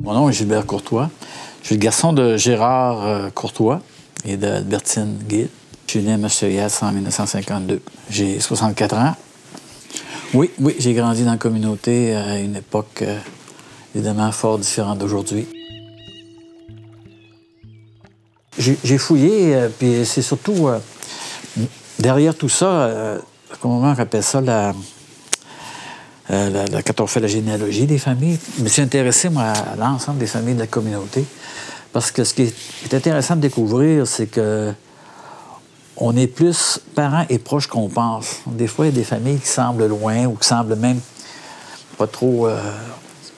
Mon nom est Gilbert Courtois. Je suis le garçon de Gérard Courtois et d'Albertine Guide. Je suis né à Masserias en 1952. J'ai 64 ans. Oui, j'ai grandi dans la communauté à une époque évidemment fort différente d'aujourd'hui. J'ai fouillé, puis c'est surtout derrière tout ça, comment on appelle ça, quand on fait la généalogie des familles, je me suis intéressé, moi, à l'ensemble des familles de la communauté. Parce que ce qui est intéressant de découvrir, c'est que on est plus parents et proches qu'on pense. Des fois, il y a des familles qui semblent loin ou qui semblent même pas trop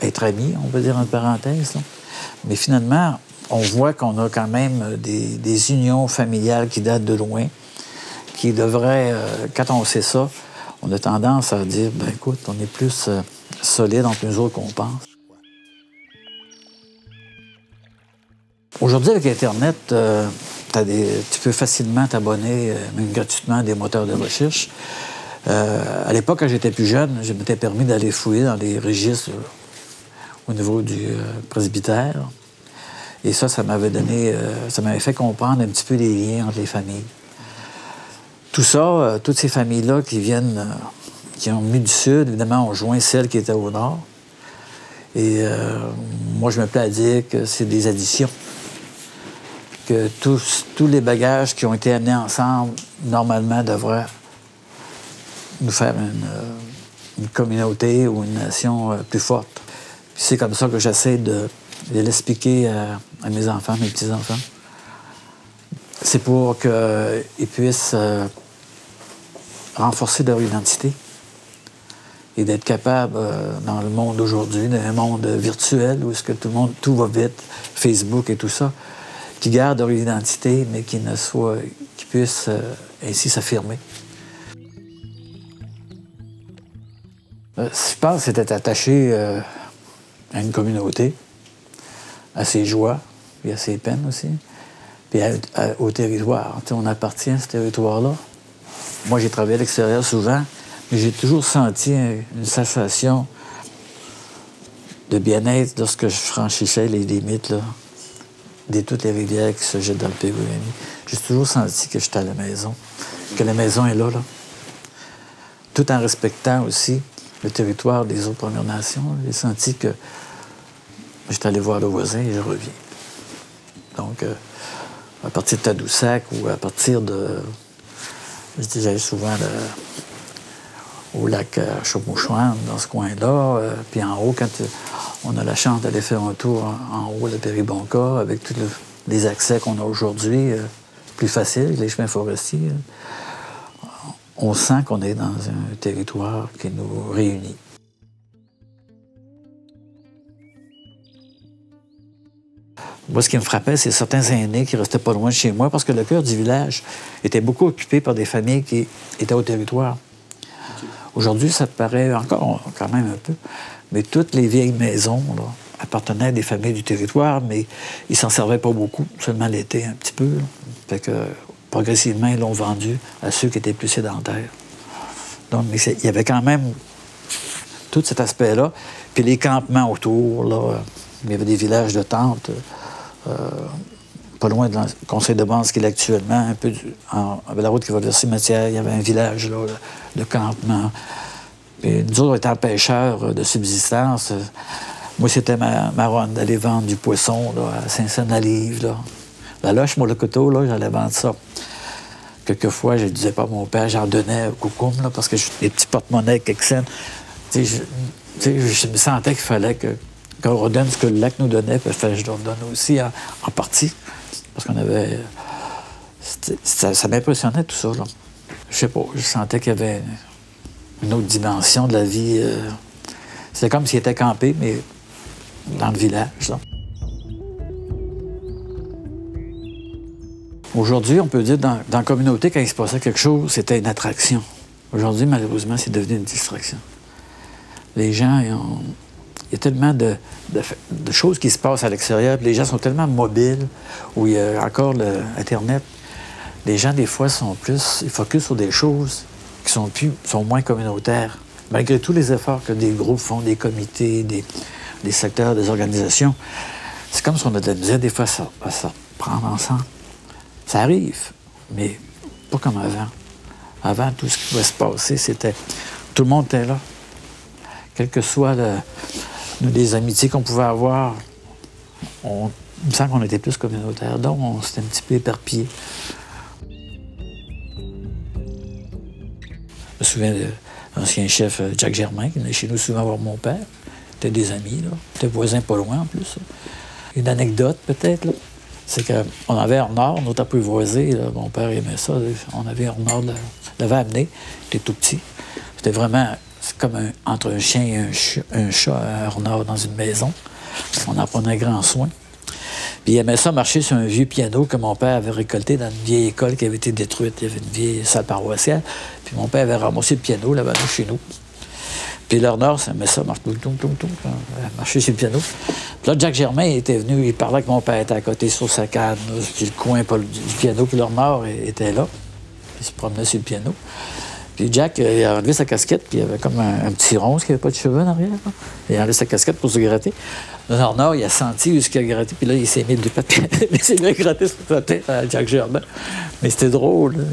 être amis, on peut dire entre parenthèses. Là. Mais finalement, on voit qu'on a quand même des unions familiales qui datent de loin, qui devraient, quand on sait ça, on a tendance à dire, ben écoute, on est plus solide entre nous autres qu'on pense. Aujourd'hui, avec Internet, tu peux facilement t'abonner, même gratuitement, à des moteurs de recherche. À l'époque, quand j'étais plus jeune, je m'étais permis d'aller fouiller dans les registres au niveau du presbytère. Et ça m'avait donné, ça m'avait fait comprendre un petit peu les liens entre les familles. Tout ça, toutes ces familles-là qui viennent, qui ont venu du Sud, évidemment, ont joint celles qui étaient au Nord. Et moi, je me plais à dire que c'est des additions. Que tous les bagages qui ont été amenés ensemble, normalement, devraient nous faire une communauté ou une nation plus forte. Puis c'est comme ça que j'essaie de l'expliquer à mes enfants, mes petits-enfants. C'est pour qu'ils puissent renforcer leur identité et d'être capables, dans le monde d'aujourd'hui, dans un monde virtuel où est-ce que tout va vite, Facebook et tout ça, qui gardent leur identité, mais qui puissent ainsi s'affirmer. Je pense que c'était attaché à une communauté, à ses joies et à ses peines aussi, puis au territoire. Tu sais, on appartient à ce territoire-là. Moi, j'ai travaillé à l'extérieur souvent, mais j'ai toujours senti une sensation de bien-être lorsque je franchissais les limites là, de toutes les rivières qui se jettent dans le Pérou. J'ai toujours senti que j'étais à la maison, que la maison est là, tout en respectant aussi le territoire des autres Premières Nations. J'ai senti que j'étais allé voir le voisin et je reviens. Donc, à partir de Tadoussac ou à partir de... J'allais souvent au lac Chaumochouane, dans ce coin-là. Puis en haut, quand on a la chance d'aller faire un tour en haut de Péribonka, avec tous les accès qu'on a aujourd'hui, plus faciles, les chemins forestiers, on sent qu'on est dans un territoire qui nous réunit. Moi, ce qui me frappait, c'est certains aînés qui restaient pas loin de chez moi parce que le cœur du village était beaucoup occupé par des familles qui étaient au territoire. Okay. Aujourd'hui, ça paraît encore quand même un peu, mais toutes les vieilles maisons là, appartenaient à des familles du territoire, mais ils s'en servaient pas beaucoup, seulement l'été un petit peu. Là. Fait que progressivement, ils l'ont vendu à ceux qui étaient plus sédentaires. Donc, mais il y avait quand même tout cet aspect-là. Puis les campements autour, là, il y avait des villages de tentes. Pas loin de conseil de bande, ce qu'il est actuellement, un peu avec la route qui va vers Cimetière, il y avait un village là, de campement. Puis nous autres, étant pêcheurs de subsistance, moi, c'était ma ronde d'aller vendre du poisson là, à Saint-Saëns-la-Livre. Là. La loche, moi, le couteau, là, j'allais vendre ça. Quelquefois, je ne disais pas à mon père, j'en donnais au coucoum, là, parce que des petits porte-monnaies, quelques cents. Je me sentais qu'il fallait qu'on redonne ce que le lac nous donnait, puis je leur donne aussi en partie. Parce qu'on avait... Ça m'impressionnait, tout ça, là. Je sais pas, je sentais qu'il y avait une autre dimension de la vie. C'était comme s'ils étaient campés, mais dans le village, là. Aujourd'hui, on peut dire, dans la communauté, quand il se passait quelque chose, c'était une attraction. Aujourd'hui, malheureusement, c'est devenu une distraction. Les gens, il y a tellement de choses qui se passent à l'extérieur, puis les gens sont tellement mobiles, où il y a encore Internet, Les gens, des fois, ils focusent sur des choses qui sont moins communautaires. Malgré tous les efforts que des groupes font, des comités, des secteurs, des organisations, c'est comme si on a de la misère, des fois, à se prendre ensemble. Ça arrive, mais pas comme avant. Avant, tout ce qui pouvait se passer, c'était... Tout le monde était là. Quelles que soient les amitiés qu'on pouvait avoir, il me semble qu'on était plus communautaires. Donc, on s'était un petit peu éparpillés. Je me souviens de l'ancien chef Jacques Germain, qui venait chez nous souvent voir mon père. C'était des amis, là. C'était voisins pas loin, en plus. Une anecdote, peut-être, là. C'est qu'on avait Ornard, notre apprivoisé, là. Mon père aimait ça. On avait Ornard, l'avait amené. Il était tout petit. C'était vraiment... C'est comme entre un chien et un chat, un Ornard dans une maison. On en prenait grand soin. Puis il aimait ça marcher sur un vieux piano que mon père avait récolté dans une vieille école qui avait été détruite. Il y avait une vieille salle paroissiale. Puis mon père avait ramassé le piano là-bas chez nous. Puis Lernard, ça aimait ça, marcher sur le piano. Puis là, Jacques Germain était venu, il parlait que mon père était à côté sur sa canne, puis le coin du piano, puis Lernard était là. Puis il se promenait sur le piano. Puis Jack, il a enlevé sa casquette, puis il avait comme un petit ronce qui n'avait pas de cheveux en arrière. Là. Il a enlevé sa casquette pour se gratter. Lernard, il a senti où il a gratté, puis là, il s'est mis deux pattes. Il s'est mis à gratter sur sa tête à Jacques Germain. Mais c'était drôle. Là.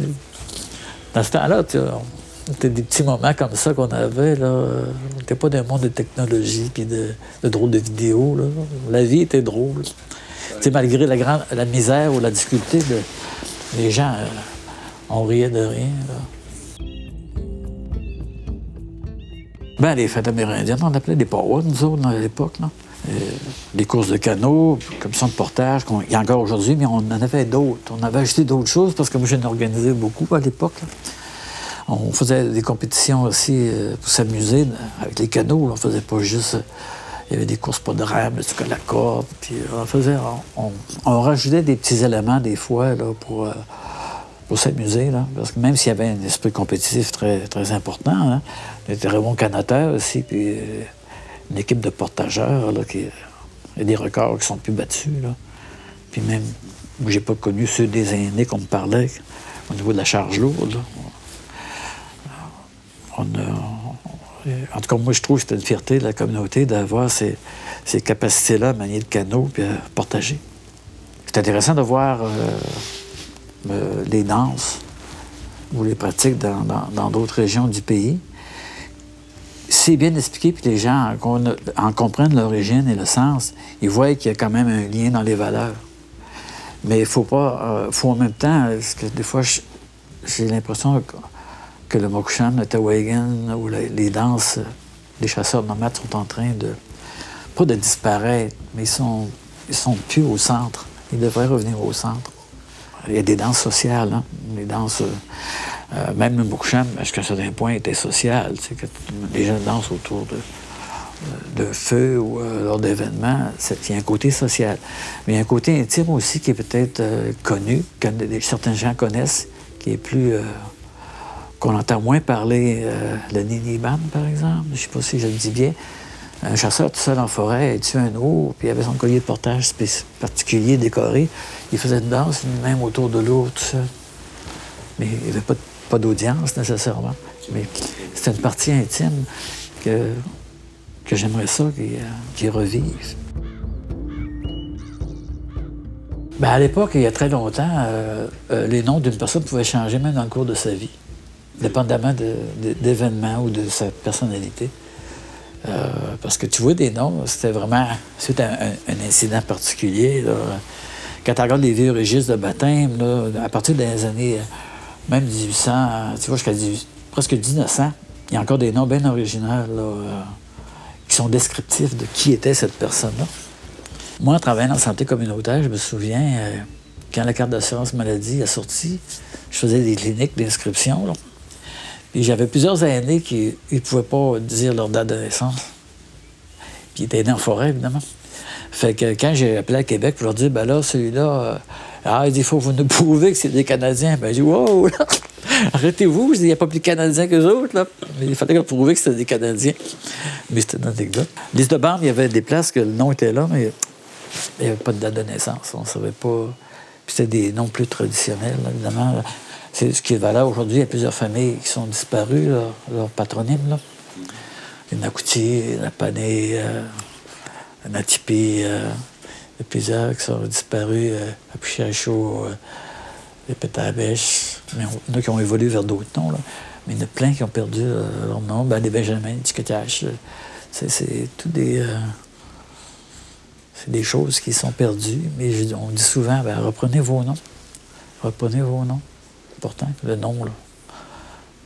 Dans ce temps-là, c'était des petits moments comme ça qu'on avait. Là. On n'était pas dans un monde de technologie puis de drôles de vidéos. Là. La vie était drôle. Ouais. Malgré la misère ou la difficulté, les gens, on riait de rien. Là. Ben, les fêtes amérindiennes, on appelait des powwows, nous autres, à l'époque. Des courses de canot, commission de portage, il y a encore aujourd'hui, mais on en avait d'autres. On avait ajouté d'autres choses parce que moi, j'en organisais beaucoup à l'époque. On faisait des compétitions aussi pour s'amuser avec les canots. Là. On faisait pas juste... Il y avait des courses pas de rame, du cas de la corde. Puis on rajoutait des petits éléments des fois là, pour s'amuser. Parce que même s'il y avait un esprit compétitif très, très important, hein, on était très bons canoteurs aussi. Puis une équipe de portageurs, là, il y a des records qui sont plus battus. Là. Puis même, j'ai pas connu ceux des aînés qu'on me parlait au niveau de la charge lourde. Là. En tout cas, moi, je trouve que c'était une fierté de la communauté d'avoir ces capacités-là à manier le canot et à partager. C'est intéressant de voir les danses ou les pratiques dans d'autres régions du pays. C'est bien expliqué, puis les gens en comprennent l'origine et le sens. Ils voient qu'il y a quand même un lien dans les valeurs. Mais il faut pas... faut en même temps... Parce que des fois, j'ai l'impression que le Mokushan, le Tawagan ou les danses des chasseurs nomades sont en train de... pas de disparaître, mais ils sont plus au centre. Ils devraient revenir au centre. Il y a des danses sociales, hein? Les danses... même le Mokushan, jusqu'à un certain point, était social. Que les gens dansent autour de feu ou lors d'événements. Il y a un côté social. Mais il y a un côté intime aussi qui est peut-être connu, que certains gens connaissent, qui est plus... qu'on entend moins parler, le Niniban, par exemple. Je ne sais pas si je le dis bien. Un chasseur tout seul en forêt, il tue un ours, puis il avait son collier de portage particulier décoré. Il faisait une danse, même autour de l'ours, tout seul. Mais il n'y avait pas d'audience, nécessairement. Mais c'était une partie intime que j'aimerais ça qu'ils revivent. Ben, à l'époque, il y a très longtemps, les noms d'une personne pouvaient changer même dans le cours de sa vie, dépendamment d'événements ou de sa personnalité. Parce que tu vois des noms, c'était vraiment suite à un incident particulier. Là. Quand tu regardes les vieux registres de baptême, là, à partir des années, même 1800, tu vois, jusqu'à presque 1900, il y a encore des noms bien originaux là, qui sont descriptifs de qui était cette personne-là. Moi, en travaillant dans la santé communautaire, je me souviens, quand la carte d'assurance maladie est sortie, je faisais des cliniques d'inscription. Là. Puis j'avais plusieurs aînés qui ne pouvaient pas dire leur date de naissance. Puis ils étaient nés en forêt, évidemment. Fait que quand j'ai appelé à Québec pour leur dire, ben là, celui-là, il dit, il faut que vous nous prouvez que c'est des Canadiens. Ben j'ai dit, wow, là, arrêtez-vous, il n'y a pas plus de Canadiens qu'eux autres, là. Mais il fallait prouver que c'était des Canadiens. Mais c'était une anecdote. Liste de bande, il y avait des places que le nom était là, mais il n'y avait pas de date de naissance. On ne savait pas. Puis c'est des noms plus traditionnels, là, évidemment. C'est ce qui est valable aujourd'hui. Il y a plusieurs familles qui sont disparues, leur patronyme. Là. Les Nacoutier, la Pané, la Natipi, il y a plusieurs qui sont disparus, à Pichachot, les Pétabèches. Mais il y en a qui ont évolué vers d'autres noms. Là. Mais il y en a plein qui ont perdu leur nom. Ben, les Benjamins, les Ticataches. C'est tout des... c'est des choses qui sont perdues. Mais on dit souvent, ben, reprenez vos noms. Reprenez vos noms. C'est important, le nom, là.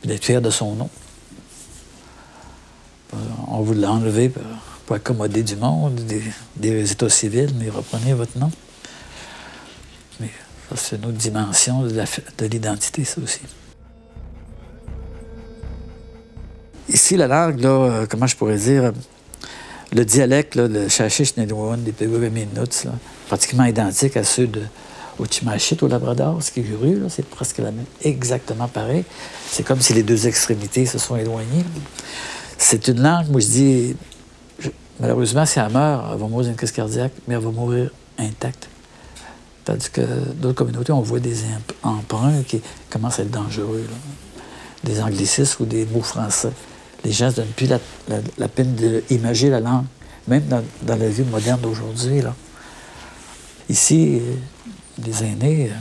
Puis d'être fier de son nom. On vous l'a enlevé pour accommoder du monde, des états civils, mais reprenez votre nom. Mais ça, c'est une autre dimension de l'identité, ça aussi. Ici, la langue, là, comment je pourrais dire, le dialecte, là, le Chachish-Nédouan, des Pégouvéménouts, pratiquement identique à ceux de Otchimachit, au Labrador, ce qui est curieux, c'est presque la même, exactement pareil. C'est comme si les deux extrémités se sont éloignées. C'est une langue, moi je dis, malheureusement, si elle meurt, elle va mourir d'une crise cardiaque, mais elle va mourir intacte. Tandis que d'autres communautés, on voit des emprunts qui commencent à être dangereux, là. Des anglicismes ou des mots français. Les gens ne se donnent plus la peine d'imager la langue, même dans la vie moderne d'aujourd'hui. Ici, les aînés,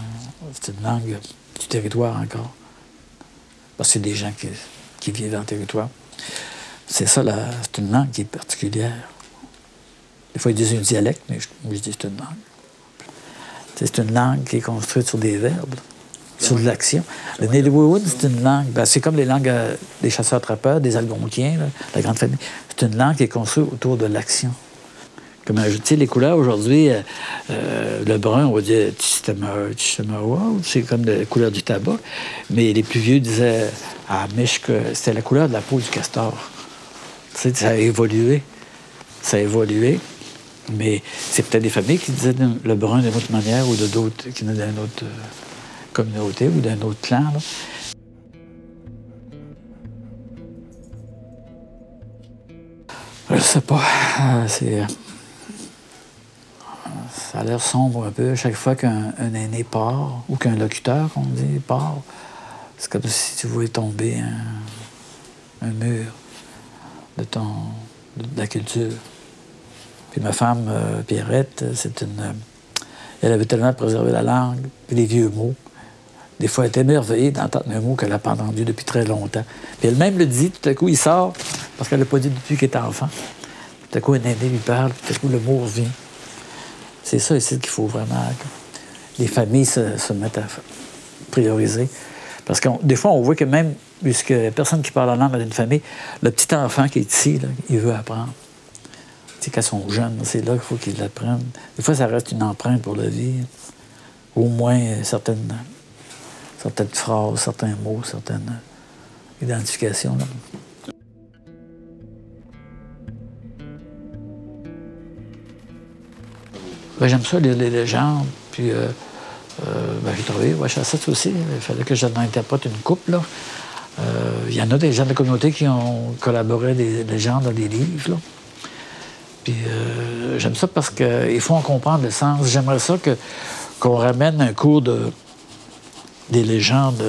c'est une langue du territoire encore. Parce que c'est des gens qui vivent dans le territoire. C'est ça, c'est une langue qui est particulière. Des fois, ils disent un dialecte, mais moi, je dis c'est une langue. C'est une langue qui est construite sur des verbes, sur de l'action. Le Nédouan, c'est une langue, c'est comme les langues des chasseurs-trappeurs, des Algonquiens, là, la grande famille. C'est une langue qui est construite autour de l'action. Comme, tu sais, les couleurs aujourd'hui, le brun, on va dire Tishamawa, c'est comme la couleur du tabac. Mais les plus vieux disaient à Mich que c'était la couleur de la peau du castor. Tu sais, ça a évolué. Ça a évolué. Mais c'est peut-être des familles qui disaient le brun d'une autre manière ou de d'autres qui venaient d'une autre communauté ou d'un autre clan. Là. Je sais pas. Ça a l'air sombre un peu. Chaque fois qu'un aîné part, ou qu'un locuteur, qu'on dit, part, c'est comme si tu voulais tomber un mur de la culture. Puis ma femme, Pierrette, elle avait tellement préservé la langue, puis les vieux mots. Des fois, elle était émerveillée d'entendre un mot qu'elle n'a pas entendu depuis très longtemps. Puis elle-même le dit, tout à coup, il sort, parce qu'elle ne l'a pas dit depuis qu'elle était enfant. Tout à coup, un aîné lui parle, puis tout à coup, le mot revient. C'est ça ici qu'il faut vraiment que les familles se mettent à prioriser. Parce que des fois, on voit que même, puisque la personne qui parle la langue dans une famille, le petit enfant qui est ici, là, il veut apprendre. Tu sais, quand ils sont jeunes, c'est là qu'il faut qu'ils l'apprennent. Des fois, ça reste une empreinte pour la vie. Au moins, certaines phrases, certains mots, certaines identifications. Là. Ben, j'aime ça, lire les légendes. Puis, j'ai travaillé à Ouachasset aussi. Il fallait que j'en interprète une couple. Là. Il y en a des gens de la communauté qui ont collaboré des légendes dans des livres. Là. Puis, j'aime ça parce qu'il faut en comprendre le sens. J'aimerais ça qu'on ramène un cours des légendes,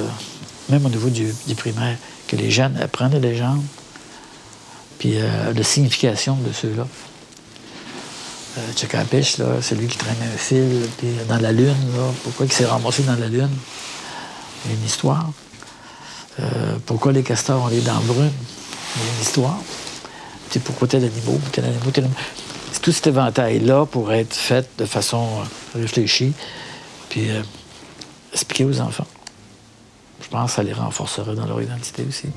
même au niveau du primaire, que les jeunes apprennent les légendes, puis la signification de ceux-là. Tchakapish, là, c'est lui qui traîne un fil puis dans la Lune. Là, pourquoi il s'est ramassé dans la Lune? Il y a une histoire. Pourquoi les castors ont les dents brunes? Il y a une histoire. Puis pourquoi tel animal, tel animal, tel animal. C'est tout cet éventail-là pour être fait de façon réfléchie, puis expliquer aux enfants. Je pense que ça les renforcerait dans leur identité aussi.